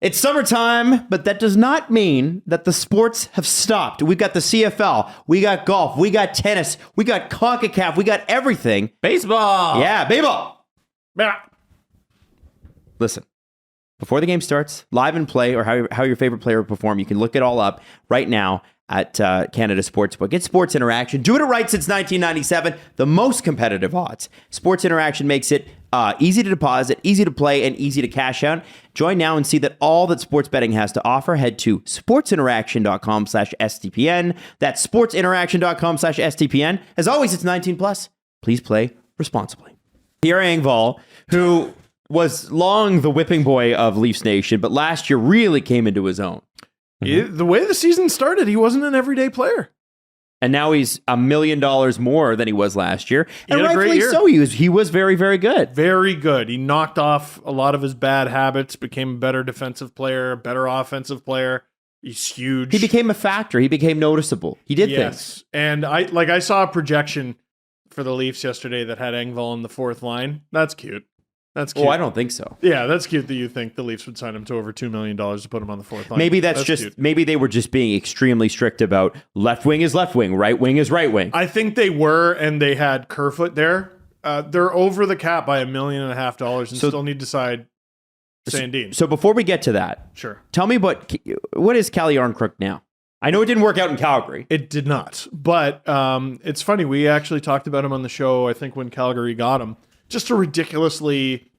It's summertime, but that does not mean that the sports have stopped. We've got the CFL, we got golf, we got tennis, we got CONCACAF, we got everything. Baseball. Yeah, baseball. Yeah. Listen, before the game starts, live and play, or how your favorite player will perform, you can look it all up right now at Canada Sportsbook. Get Sports Interaction. Doing it right since 1997. The most competitive odds. Sports Interaction makes it easy to deposit, easy to play, and easy to cash out. Join now and see that all that sports betting has to offer. Head to sportsinteraction.com/STPN. That's sportsinteraction.com/STPN. As always, it's 18 plus. Please play responsibly. Pierre Engvall, who was long the whipping boy of Leafs Nation, but last year really came into his own. The way the season started, he wasn't an everyday player. And now he's $1 million more than he was last year. And had a great rightfully year. so. He was very, very good. Very good. He knocked off a lot of his bad habits, became a better defensive player, a better offensive player. He's huge. He became a factor. He became noticeable. He did things. And I saw a projection for the Leafs yesterday that had Engvall in the fourth line. That's cute. That's cute. Oh, I don't think so. Yeah, that's cute that you think the Leafs would sign him to over $2 million to put him on the fourth line. Maybe that's just cute. Maybe they were just being extremely strict about left wing is left wing, right wing is right wing. I think they were, and they had Kerfoot there. They're over the cap by $1.5 million and still need to decide Sandin. So before we get to that, Sure. Tell me what is Cal Jarnkrok now? I know it didn't work out in Calgary. It did not. But it's funny. We actually talked about him on the show, I think, when Calgary got him. Just a ridiculously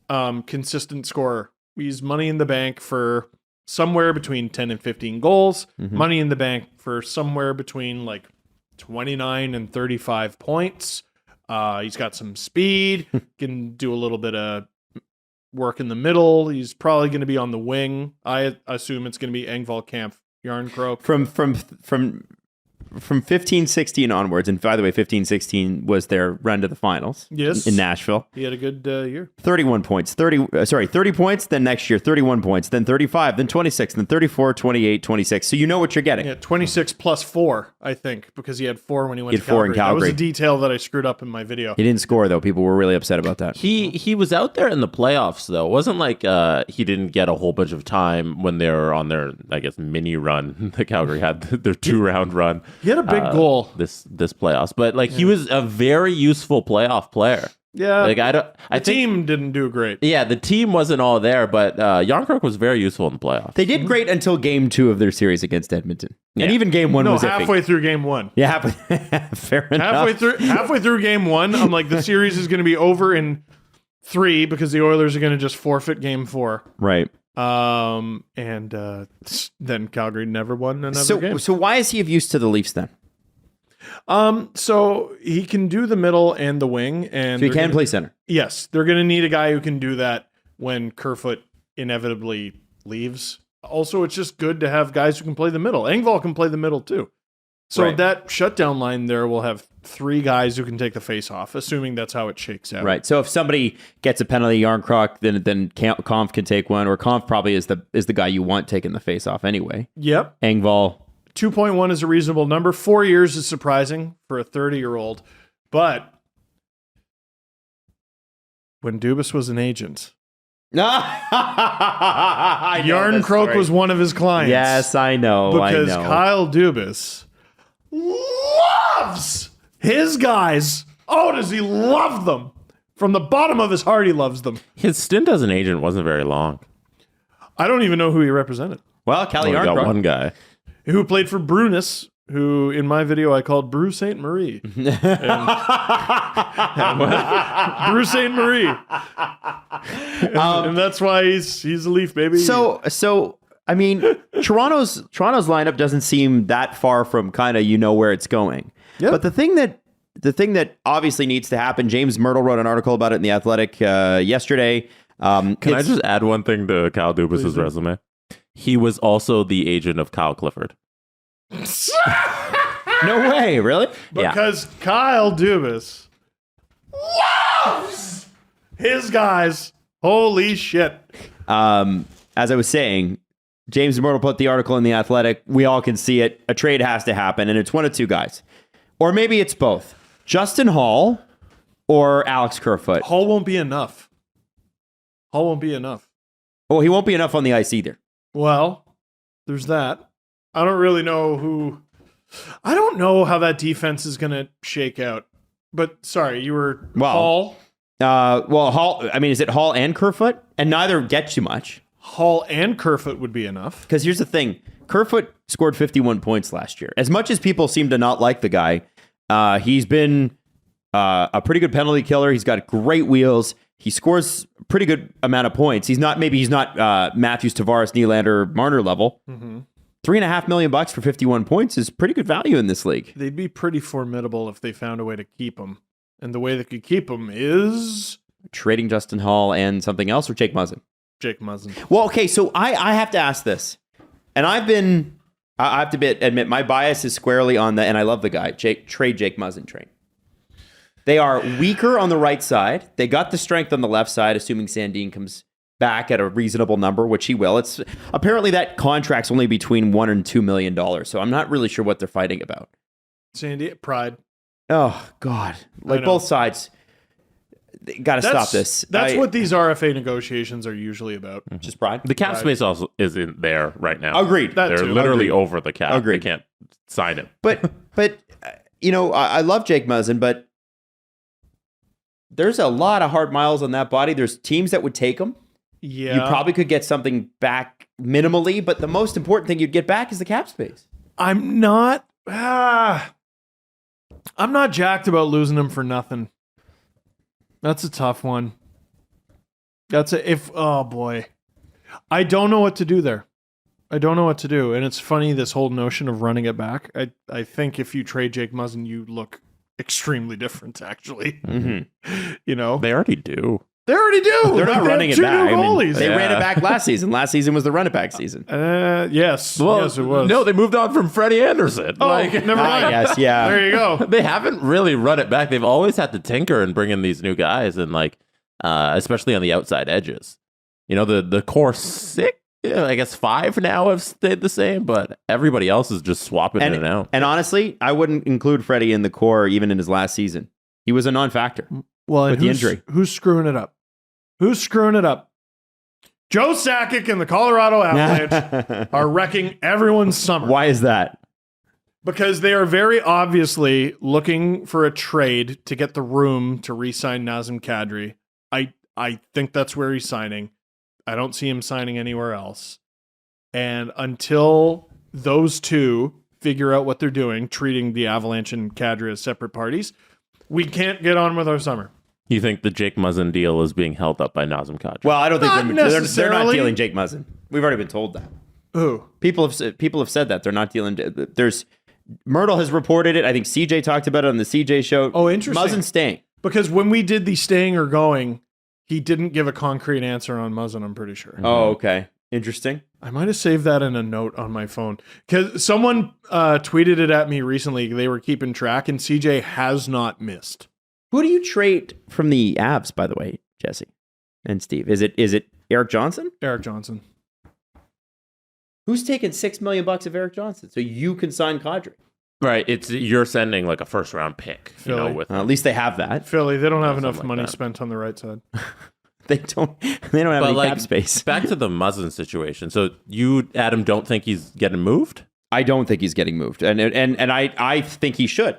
consistent scorer. He's money in the bank for somewhere between 10 and 15 goals. Mm-hmm. Money in the bank for somewhere between like 29 and 35 points. He's got some speed. Can do a little bit of work in the middle. He's probably going to be on the wing. I assume it's going to be Engvall, Kampf, Jarnkrok. From 15-16 onwards, and by the way, 15-16 was their run to the finals. Yes. In Nashville. He had a good year. 31 points. 30 points, then next year 31 points, then 35, then 26, then 34, 28, 26. So you know what you're getting. Yeah, 26 plus 4, I think, because he had 4 when he went He to had 4 in Calgary. That was Calgary. a detail that I screwed up in my video. He didn't score, though. People were really upset about that. He was out there in the playoffs, though. It wasn't like he didn't get a whole bunch of time when they were on their, I guess, mini run. The Calgary had their 2-round run. He had a big goal. This playoffs, but like he was a very useful playoff player. Yeah, like I think team didn't do great. Yeah, the team wasn't all there, but Jarnkrok was very useful in the playoffs. They did great until game 2 of their series against Edmonton. Yeah. And even game 1 was halfway iffy. through game 1. Yeah, fair enough. Halfway through game 1, I'm like, the series is going to be over in 3 because the Oilers are going to just forfeit game 4. Right. And then Calgary never won another game. So why is he of use to the Leafs then? So he can do the middle and the wing, and So he can play center. Yes, they're going to need a guy who can do that when Kerfoot inevitably leaves. Also, it's just good to have guys who can play the middle. Engvall can play the middle too. So Right. that shutdown line there will have 3 guys who can take the face off, assuming that's how it shakes out. Right. So if somebody gets a penalty, Jarnkrok, then Kampf can take one, or Kampf probably is the guy you want taking the face off anyway. Yep. Engvall. 2.1 is a reasonable number. 4 years is surprising for a 30-year-old. But when Dubas was an agent, Jarnkrok was one of his clients. Yes, I know. Because I know. Kyle Dubas loves his guys. Oh, does he love them? From the bottom of his heart, he loves them. His stint as an agent wasn't very long. I don't even know who he represented. Well, Cal We got Jarnkrok. one guy. Who played for Brunis, who in my video I called Bruce Saint Marie. Bruce Saint Marie. And that's why he's a Leaf, baby. So I mean, Toronto's lineup doesn't seem that far from kind of where it's going. Yep. But the thing that obviously needs to happen, James Myrtle wrote an article about it in The Athletic yesterday. Can I just add one thing to Kyle Dubas' resume? He was also the agent of Kyle Clifford. No way, really? Because Kyle Dubas loves his guys. Holy shit. As I was saying, James Myrtle put the article in The Athletic. We all can see it. A trade has to happen, and it's one of 2 guys. Or maybe it's both. Justin Hall or Alex Kerfoot. Hall won't be enough. Oh, he won't be enough on the ice either. Well, there's that. I don't really know I don't know how that defense is going to shake out. But sorry, you were Hall. Hall. I mean, is it Hall and Kerfoot? And neither get you much. Hall and Kerfoot would be enough. Because here's the thing: Kerfoot scored 51 points last year. As much as people seem to not like the guy, he's been a pretty good penalty killer. He's got great wheels. He scores a pretty good amount of points. He's not Matthews, Tavares, Nylander, Marner level. Mm-hmm. $3.5 million for 51 points is pretty good value in this league. They'd be pretty formidable if they found a way to keep him. And the way they could keep him is trading Justin Hall and something else, or Jake Muzzin. Jake Muzzin. Well, okay, so I have to ask this, and I have to admit my bias is squarely on and I love the guy, trade Jake Muzzin train. They are weaker on the right side. They got the strength on the left side, assuming Sandin comes back at a reasonable number, which he will. It's apparently that contract's only between $1 and $2 million, so I'm not really sure what they're fighting about. Sandin, pride. Oh God! Like both sides, got to stop this. That's what these RFA negotiations are usually about. Just pride. The cap space also isn't there right now. Agreed. They're literally over the cap. Agreed. They can't sign him. But I love Jake Muzzin, but there's a lot of hard miles on that body. There's teams that would take him. Yeah. You probably could get something back minimally, but the most important thing you'd get back is the cap space. I'm not jacked about losing him for nothing. That's a tough one. Oh boy. I don't know what to do there. I don't know what to do. And it's funny, this whole notion of running it back. I think if you trade Jake Muzzin, you look extremely different, actually. Mm-hmm. They already do. They already do. They're not running it back. They Yeah. ran it back last season. Last season was the run it back season. Yes. Well, yes, it was. No, they moved on from Freddie Anderson. Oh, never mind. Yes, yeah. There you go. They haven't really run it back. They've always had to tinker and bring in these new guys, and especially on the outside edges. The core six, I guess 5 now have stayed the same, but everybody else is just swapping in and out. And honestly, I wouldn't include Freddie in the core even in his last season. He was a non-factor. Well, with the injury. Who's screwing it up? Who's screwing it up? Joe Sakic and the Colorado Avalanche are wrecking everyone's summer. Why is that? Because they are very obviously looking for a trade to get the room to re-sign Nazem Kadri. I think that's where he's signing. I don't see him signing anywhere else. And until those two figure out what they're doing, treating the Avalanche and Kadri as separate parties, we can't get on with our summer. You think the Jake Muzzin deal is being held up by Nazem Kadri? Well, I don't think they're not necessarily. dealing Jake Muzzin. We've already been told that. Who? People have said that they're not dealing. Myrtle has reported it. I think CJ talked about it on the CJ show. Oh, interesting. Muzzin's staying. Because when we did the staying or going, he didn't give a concrete answer on Muzzin, I'm pretty sure. Oh, okay. Interesting. I might have saved that in a note on my phone. Because someone tweeted it at me recently. They were keeping track, and CJ has not missed. Who do you trade from the Avs, by the way, Jesse and Steve? Is it Eric Johnson? Eric Johnson. Who's taking $6 million of Eric Johnson so you can sign Kadri? Right. You're sending like a first round pick. Philly. With at least they have that. Philly, they don't have enough like money that. spent on the right side. They don't have any cap space. Back to the Muzzin situation. So you, Adam, don't think he's getting moved? I don't think he's getting moved, and I think he should.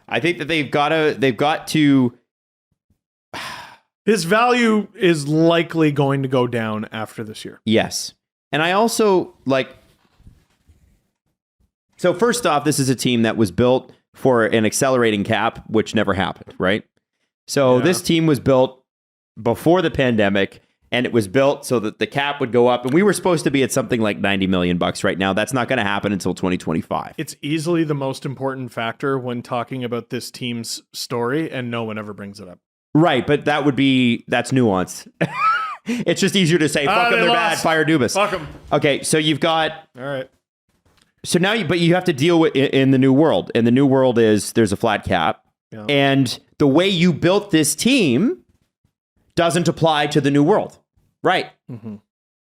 I think that they've got to. His value is likely going to go down after this year. Yes, and I also like. So first off, this is a team that was built for an accelerating cap, which never happened, right? So this team was built before the pandemic, and it was built so that the cap would go up, and we were supposed to be at something like $90 million right now. That's not going to happen until 2025. It's easily the most important factor when talking about this team's story, and no one ever brings it up. Right, but that's nuance. It's just easier to say, fuck them, they're bad, fire Dubas. Fuck them. Okay, so you've got... All right. So now, but you have to deal with in the new world. And the new world is there's a flat cap. Yeah. And the way you built this team doesn't apply to the new world. Right. Mm-hmm.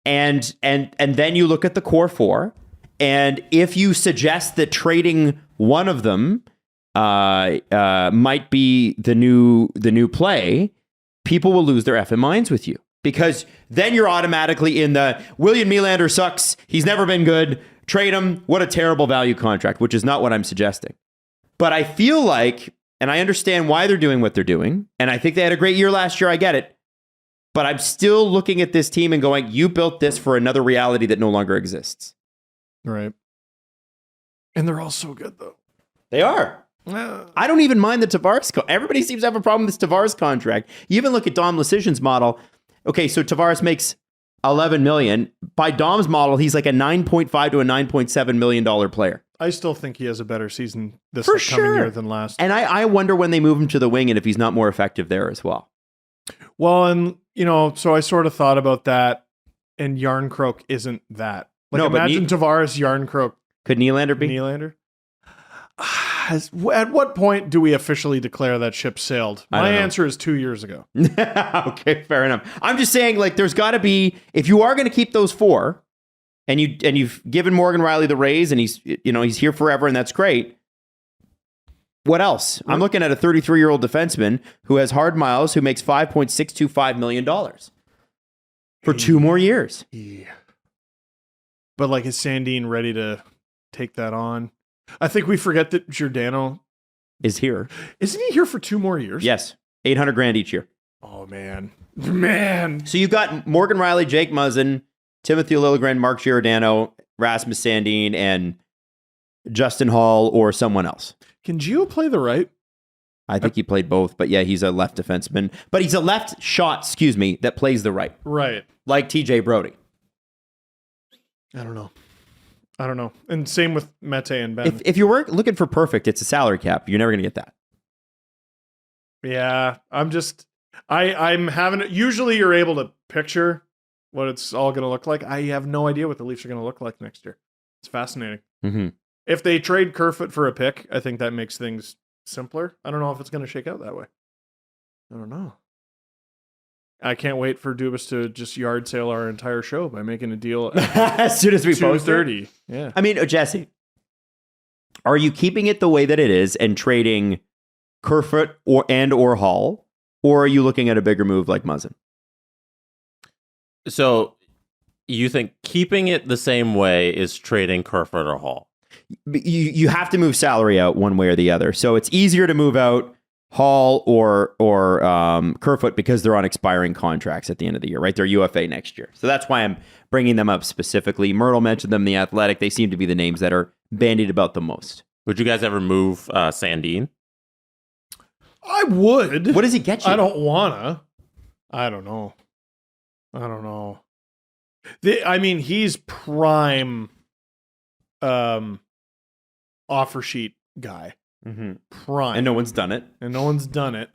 And then you look at the core 4. And if you suggest that trading one of them might be the new play, people will lose their effing minds with you. because then you're automatically in the William Nylander sucks. He's never been good. Trade him. What a terrible value contract, which is not what I'm suggesting. But I feel like, and I understand why they're doing what they're doing, and I think they had a great year last year. I get it. But I'm still looking at this team and going, you built this for another reality that no longer exists. Right. And they're all so good, though. They are. I don't even mind the Tavares. Everybody seems to have a problem with this Tavares contract. You even look at Dom Luszczyszyn's model. Okay, so Tavares makes $11 million. By Dom's model, he's like a $9.5 to a $9.7 million player. I still think he has a better season this For upcoming sure. year than last. And I wonder when they move him to the wing and if he's not more effective there as well. Well, and, so I sort of thought about that, and Jarnkrok isn't that. Like, No, but imagine Tavares, Jarnkrok, Could Nylander be? Nylander. At what point do we officially declare that ship sailed? I My don't know. answer is 2 years ago. Okay, fair enough. I'm just saying, like, there's got to be, if you are going to keep those four, and you've given Morgan Riley the raise, and he's here forever, and that's great. What else? I'm looking at a 33-year-old defenseman who has hard miles, who makes $5.625 million for 2 more years. Yeah. But like, is Sandin ready to take that on? I think we forget that Giordano Is here. isn't he here for 2 more years? Yes. $800,000 each year. Oh man. So you've got Morgan Riley, Jake Muzzin, Timothy Liljegren, Mark Giordano, Rasmus Sandin, and Justin Hall or someone else. Can Gio play the right? I think he played both, but yeah, he's a left defenseman. But he's a left shot, that plays the right, Right. like TJ Brody. I don't know. And same with Mete and Ben. If you're looking for perfect, it's a salary cap. You're never going to get that. Yeah, I'm having it. Usually you're able to picture what it's all going to look like. I have no idea what the Leafs are going to look like next year. It's fascinating. Mm-hmm. If they trade Kerfoot for a pick, I think that makes things simpler. I don't know if it's going to shake out that way. I don't know. I can't wait for Dubas to just yard sale our entire show by making a deal As soon as we post it. 2:30. Yeah. I mean, Jesse, are you keeping it the way that it is and trading Kerfoot or Hall, or are you looking at a bigger move like Muzzin? So you think keeping it the same way is trading Kerfoot or Hall? You have to move salary out one way or the other. So it's easier to move out Hall or Kerfoot because they're on expiring contracts at the end of the year, right? They're UFA next year. So that's why I'm bringing them up specifically. Myrtle mentioned them in The Athletic. They seem to be the names that are bandied about the most. Would you guys ever move Sandin? I would. What does he get you? I don't wanna. I don't know. He's prime offer sheet guy. Mm-hmm. Prime. And no one's done it. And no one's done it.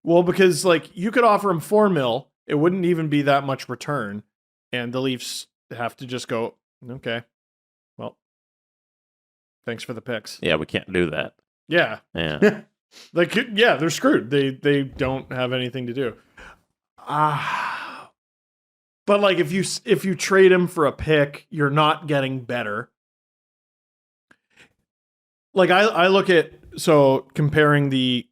Well, because like you could offer him $4 million, it wouldn't even be that much return, and the Leafs have to just go, okay, well, thanks for the picks. Yeah, we can't do that. Yeah, Yeah. they're screwed. They don't have anything to do. But like if you trade him for a pick, you're not getting better. Like I look at, so comparing the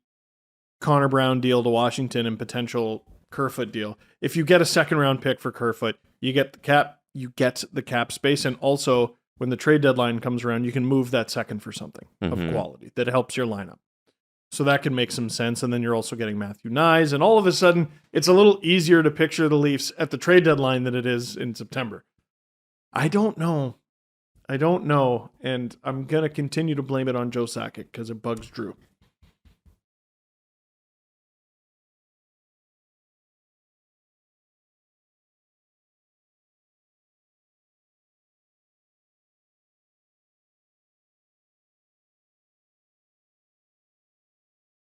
Connor Brown deal to Washington and potential Kerfoot deal. If you get a 2nd round pick for Kerfoot, you get the cap space, and also when the trade deadline comes around, you can move that second for something of quality that helps your lineup. So that can make some sense, and then you're also getting Matthew Nyes, and all of a sudden, it's a little easier to picture the Leafs at the trade deadline than it is in September. I don't know, and I'm going to continue to blame it on Joe Sakic because it bugs Drew.